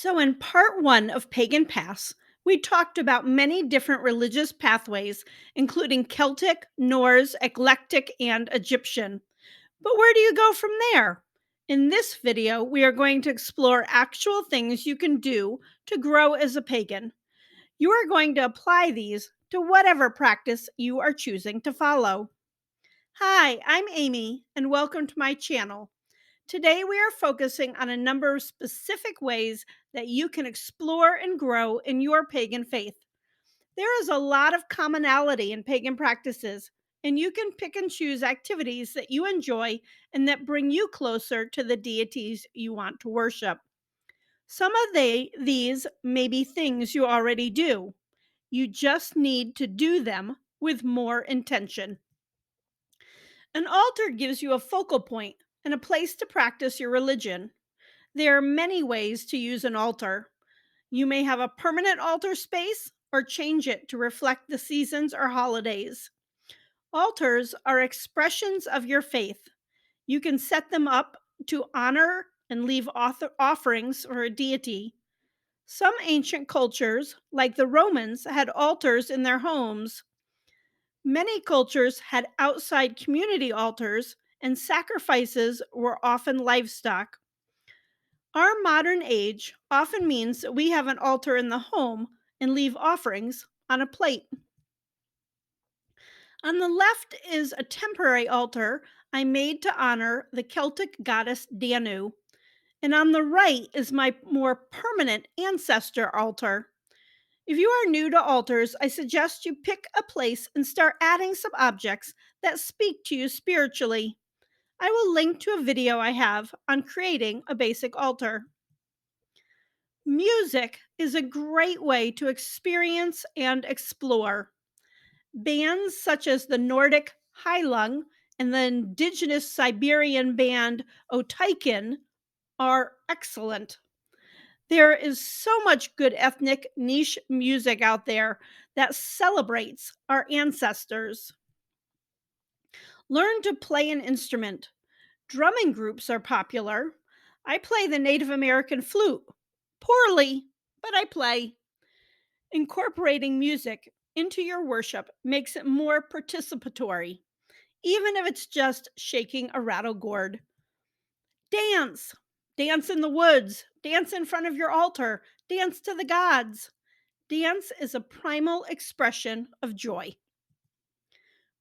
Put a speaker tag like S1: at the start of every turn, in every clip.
S1: So, in part one of Pagan Pass, we talked about many different religious pathways, including Celtic, Norse, eclectic, and Egyptian. But where do you go from there? In this video, we are going to explore actual things you can do to grow as a pagan. You are going to apply these to whatever practice you are choosing to follow. Hi, I'm Amy, and welcome to my channel. Today, we are focusing on a number of specific ways that you can explore and grow in your pagan faith. There is a lot of commonality in pagan practices, and you can pick and choose activities that you enjoy and that bring you closer to the deities you want to worship. Some of these may be things you already do. You just need to do them with more intention. An altar gives you a focal point and a place to practice your religion. There are many ways to use an altar. You may have a permanent altar space or change it to reflect the seasons or holidays. Altars are expressions of your faith. You can set them up to honor and leave offerings for a deity. Some ancient cultures, like the Romans, had altars in their homes. Many cultures had outside community altars, and sacrifices were often livestock. Our modern age often means that we have an altar in the home and leave offerings on a plate. On the left is a temporary altar I made to honor the Celtic goddess Danu, and on the right is my more permanent ancestor altar. If you are new to altars, I suggest you pick a place and start adding some objects that speak to you spiritually. I will link to a video I have on creating a basic altar. Music is a great way to experience and explore. Bands such as the Nordic Heilung and the indigenous Siberian band Oteikin are excellent. There is so much good ethnic niche music out there that celebrates our ancestors. Learn to play an instrument. Drumming groups are popular. I play the Native American flute. Poorly, but I play. Incorporating music into your worship makes it more participatory, even if it's just shaking a rattle gourd. Dance. Dance in the woods. Dance in front of your altar. Dance to the gods. Dance is a primal expression of joy.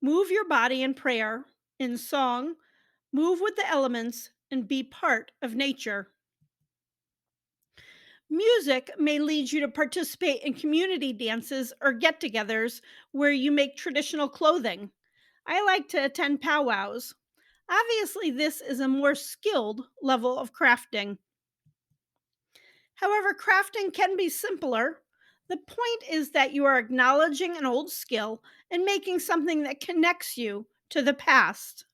S1: Move your body in prayer, in song, move with the elements, and be part of nature. Music may lead you to participate in community dances or get togethers where you make traditional clothing. I like to attend powwows. Obviously, this is a more skilled level of crafting. However, crafting can be simpler. The point is that you are acknowledging an old skill and making something that connects you to the past.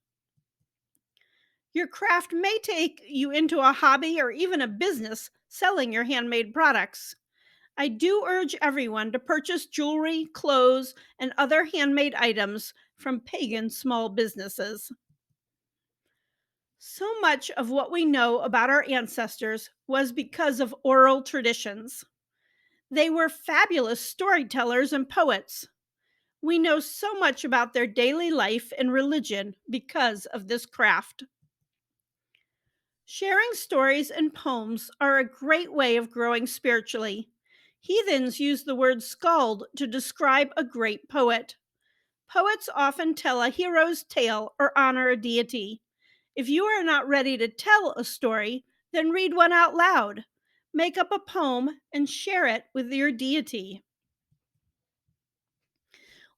S1: Your craft may take you into a hobby or even a business selling your handmade products. I do urge everyone to purchase jewelry, clothes, and other handmade items from pagan small businesses. So much of what we know about our ancestors was because of oral traditions. They were fabulous storytellers and poets. We know so much about their daily life and religion because of this craft. Sharing stories and poems are a great way of growing spiritually. Heathens use the word skald to describe a great poet. Poets often tell a hero's tale or honor a deity. If you are not ready to tell a story, then read one out loud. Make up a poem and share it with your deity.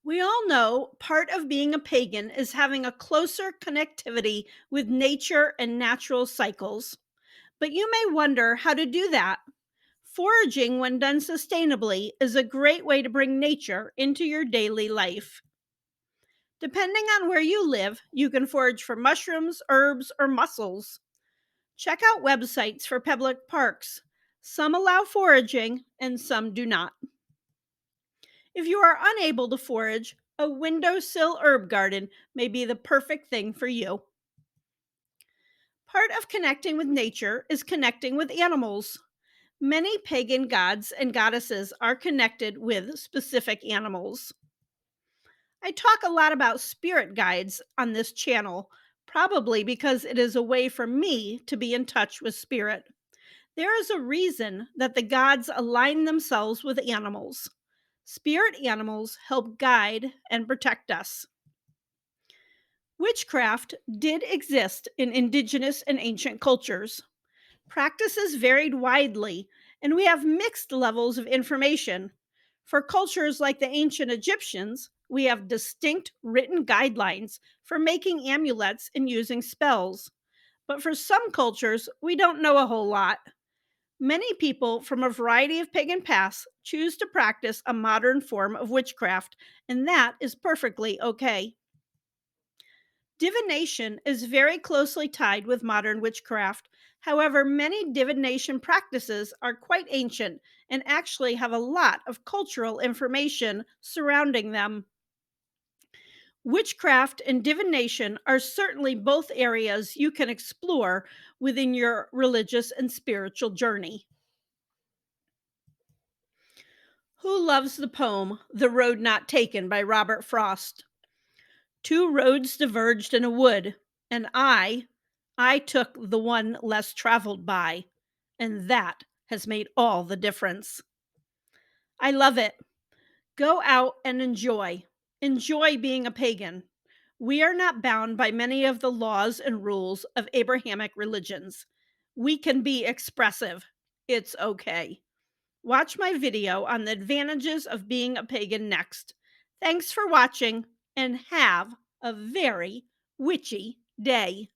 S1: We all know part of being a pagan is having a closer connectivity with nature and natural cycles. But you may wonder how to do that. Foraging, when done sustainably, is a great way to bring nature into your daily life. Depending on where you live, you can forage for mushrooms, herbs, or mussels. Check out websites for public parks. Some allow foraging and some do not. If you are unable to forage, a windowsill herb garden may be the perfect thing for you. Part of connecting with nature is connecting with animals. Many pagan gods and goddesses are connected with specific animals. I talk a lot about spirit guides on this channel, probably because it is a way for me to be in touch with spirit. There is a reason that the gods align themselves with animals. Spirit animals help guide and protect us. Witchcraft did exist in indigenous and ancient cultures. Practices varied widely, and we have mixed levels of information. For cultures like the ancient Egyptians, we have distinct written guidelines for making amulets and using spells. But for some cultures, we don't know a whole lot. Many people from a variety of pagan paths choose to practice a modern form of witchcraft, and that is perfectly okay. Divination is very closely tied with modern witchcraft. However, many divination practices are quite ancient and actually have a lot of cultural information surrounding them. Witchcraft and divination are certainly both areas you can explore within your religious and spiritual journey. Who loves the poem The Road Not Taken by Robert Frost? Two roads diverged in a wood, and I took the one less traveled by, and that has made all the difference. I love it. Go out and enjoy. Enjoy being a pagan. We are not bound by many of the laws and rules of Abrahamic religions. We can be expressive. It's okay. Watch my video on the advantages of being a pagan next. Thanks for watching and have a very witchy day.